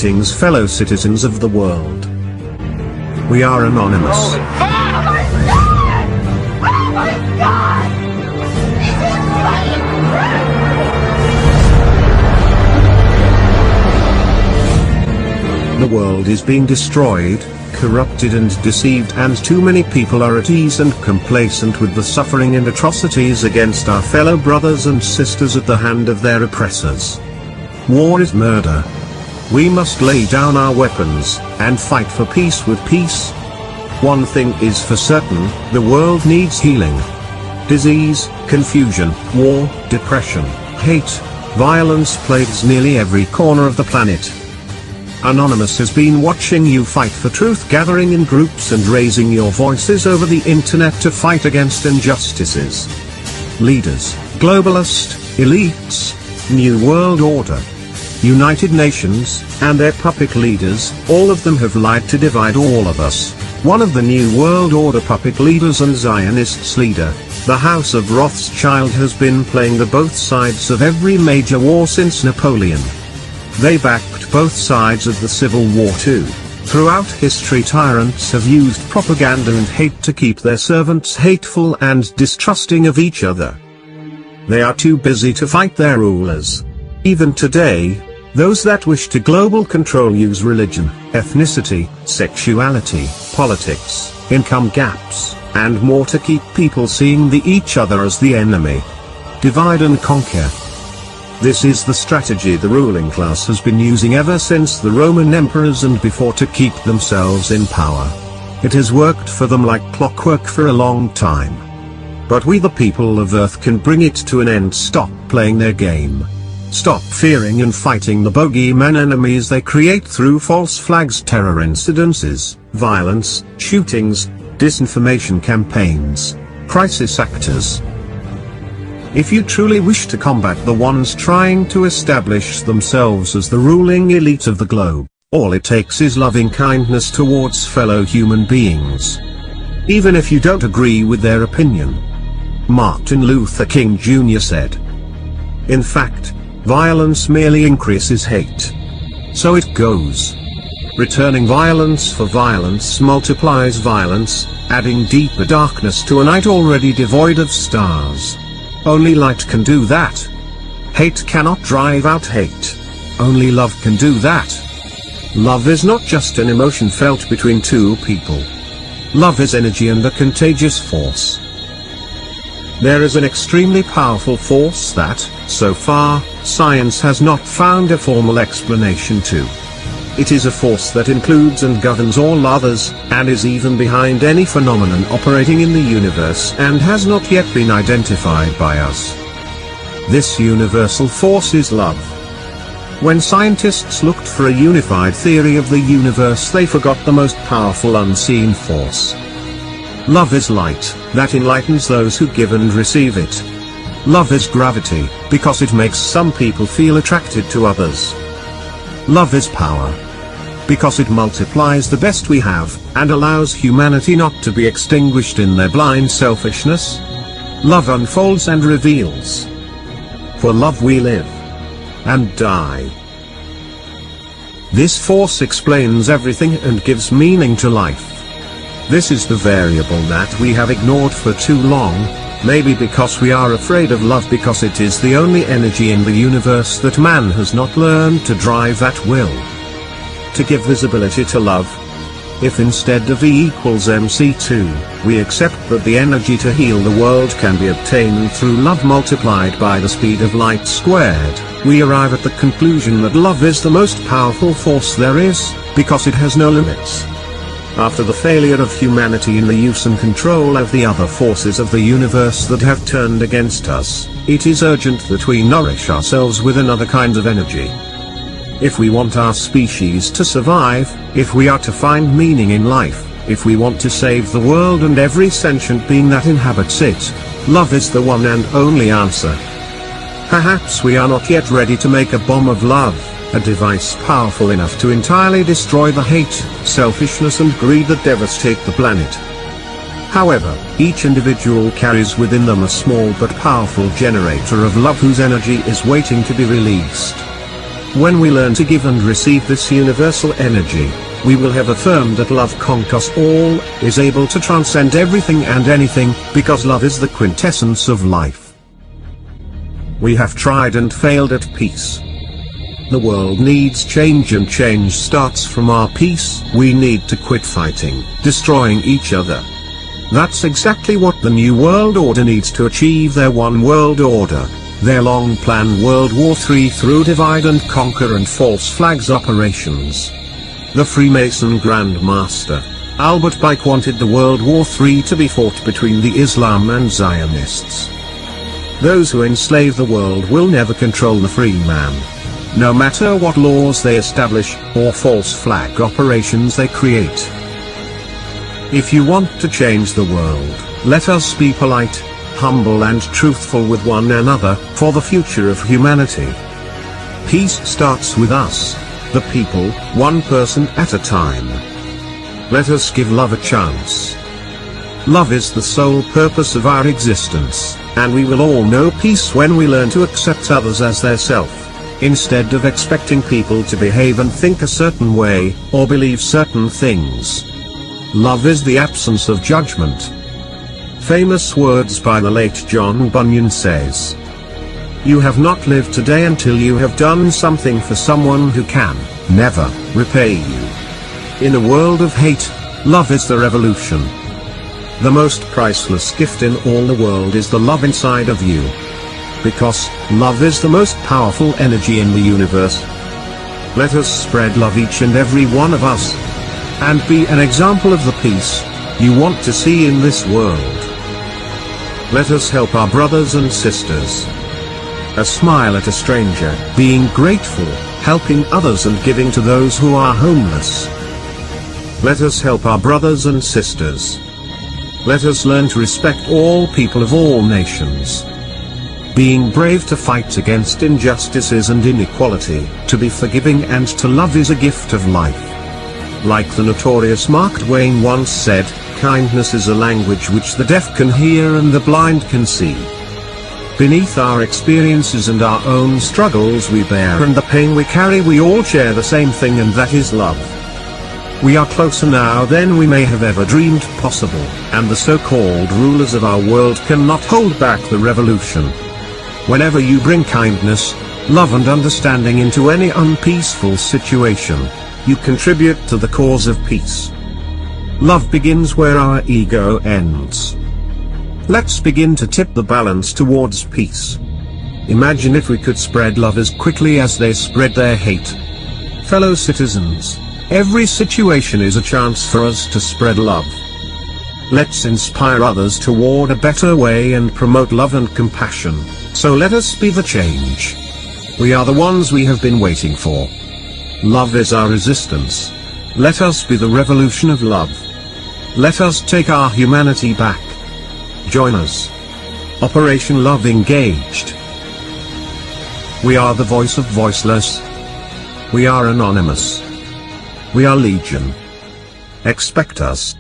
Greetings, fellow citizens of the world. We are anonymous. Oh my God! Oh my God! The world is being destroyed, corrupted and deceived, and too many people are at ease and complacent with the suffering and atrocities against our fellow brothers and sisters at the hand of their oppressors. War is murder. We must lay down our weapons, and fight for peace with peace. One thing is for certain, the world needs healing. Disease, confusion, war, depression, hate, violence plagues nearly every corner of the planet. Anonymous has been watching you fight for truth, gathering in groups and raising your voices over the internet to fight against injustices. Leaders, globalist, elites, New World Order, United Nations, and their puppet leaders, all of them have lied to divide all of us. One of the New World Order puppet leaders and Zionists leader, the House of Rothschild, has been playing the both sides of every major war since Napoleon. They backed both sides of the Civil War too. Throughout history, tyrants have used propaganda and hate to keep their servants hateful and distrusting of each other. They are too busy to fight their rulers. Even today, those that wish to global control use religion, ethnicity, sexuality, politics, income gaps, and more to keep people seeing each other as the enemy. Divide and conquer. This is the strategy the ruling class has been using ever since the Roman emperors and before to keep themselves in power. It has worked for them like clockwork for a long time. But we the people of Earth can bring it to an end. Stop playing their game. Stop fearing and fighting the bogeyman enemies they create through false flags, terror incidences, violence, shootings, disinformation campaigns, crisis actors. If you truly wish to combat the ones trying to establish themselves as the ruling elite of the globe, all it takes is loving kindness towards fellow human beings. Even if you don't agree with their opinion. Martin Luther King Jr. said. In fact, violence merely increases hate. So it goes. Returning violence for violence multiplies violence, adding deeper darkness to a night already devoid of stars. Only light can do that. Hate cannot drive out hate. Only love can do that. Love is not just an emotion felt between two people. Love is energy and a contagious force. There is an extremely powerful force that, so far, science has not found a formal explanation to. It is a force that includes and governs all others, and is even behind any phenomenon operating in the universe and has not yet been identified by us. This universal force is love. When scientists looked for a unified theory of the universe, they forgot the most powerful unseen force. Love is light, that enlightens those who give and receive it. Love is gravity, because it makes some people feel attracted to others. Love is power, because it multiplies the best we have, and allows humanity not to be extinguished in their blind selfishness. Love unfolds and reveals. For love we live and die. This force explains everything and gives meaning to life. This is the variable that we have ignored for too long, maybe because we are afraid of love, because it is the only energy in the universe that man has not learned to drive at will. To give visibility to love. If instead of E equals MC2, we accept that the energy to heal the world can be obtained through love multiplied by the speed of light squared, we arrive at the conclusion that love is the most powerful force there is, because it has no limits. After the failure of humanity in the use and control of the other forces of the universe that have turned against us, it is urgent that we nourish ourselves with another kind of energy. If we want our species to survive, if we are to find meaning in life, if we want to save the world and every sentient being that inhabits it, love is the one and only answer. Perhaps we are not yet ready to make a bomb of love, a device powerful enough to entirely destroy the hate, selfishness and greed that devastate the planet. However, each individual carries within them a small but powerful generator of love whose energy is waiting to be released. When we learn to give and receive this universal energy, we will have affirmed that love conquers all, is able to transcend everything and anything, because love is the quintessence of life. We have tried and failed at peace. The world needs change, and change starts from our peace. We need to quit fighting, destroying each other. That's exactly what the New World Order needs to achieve their one world order, their long-planned World War III through divide and conquer and false flags operations. The Freemason Grand Master, Albert Pike, wanted the World War III to be fought between the Islam and Zionists. Those who enslave the world will never control the free man, no matter what laws they establish, or false flag operations they create. If you want to change the world, let us be polite, humble and truthful with one another, for the future of humanity. Peace starts with us, the people, one person at a time. Let us give love a chance. Love is the sole purpose of our existence, and we will all know peace when we learn to accept others as their self, instead of expecting people to behave and think a certain way, or believe certain things. Love is the absence of judgment. Famous words by the late John Bunyan says, "You have not lived today until you have done something for someone who can never repay you." In a world of hate, love is the revolution. The most priceless gift in all the world is the love inside of you. Because love is the most powerful energy in the universe. Let us spread love, each and every one of us, and be an example of the peace you want to see in this world. Let us help our brothers and sisters. A smile at a stranger, being grateful, helping others and giving to those who are homeless. Let us help our brothers and sisters. Let us learn to respect all people of all nations. Being brave to fight against injustices and inequality, to be forgiving and to love is a gift of life. Like the notorious Mark Twain once said, kindness is a language which the deaf can hear and the blind can see. Beneath our experiences and our own struggles we bear and the pain we carry, we all share the same thing, and that is love. We are closer now than we may have ever dreamed possible, and the so-called rulers of our world cannot hold back the revolution. Whenever you bring kindness, love and understanding into any unpeaceful situation, you contribute to the cause of peace. Love begins where our ego ends. Let's begin to tip the balance towards peace. Imagine if we could spread love as quickly as they spread their hate. Fellow citizens, every situation is a chance for us to spread love. Let's inspire others toward a better way and promote love and compassion, so let us be the change we are the ones we have been waiting for. Love is our resistance. Let us be the revolution of love. Let us take our humanity back. Join us. Operation Love Engaged. We are the voice of voiceless. We are anonymous. We are Legion. Expect us.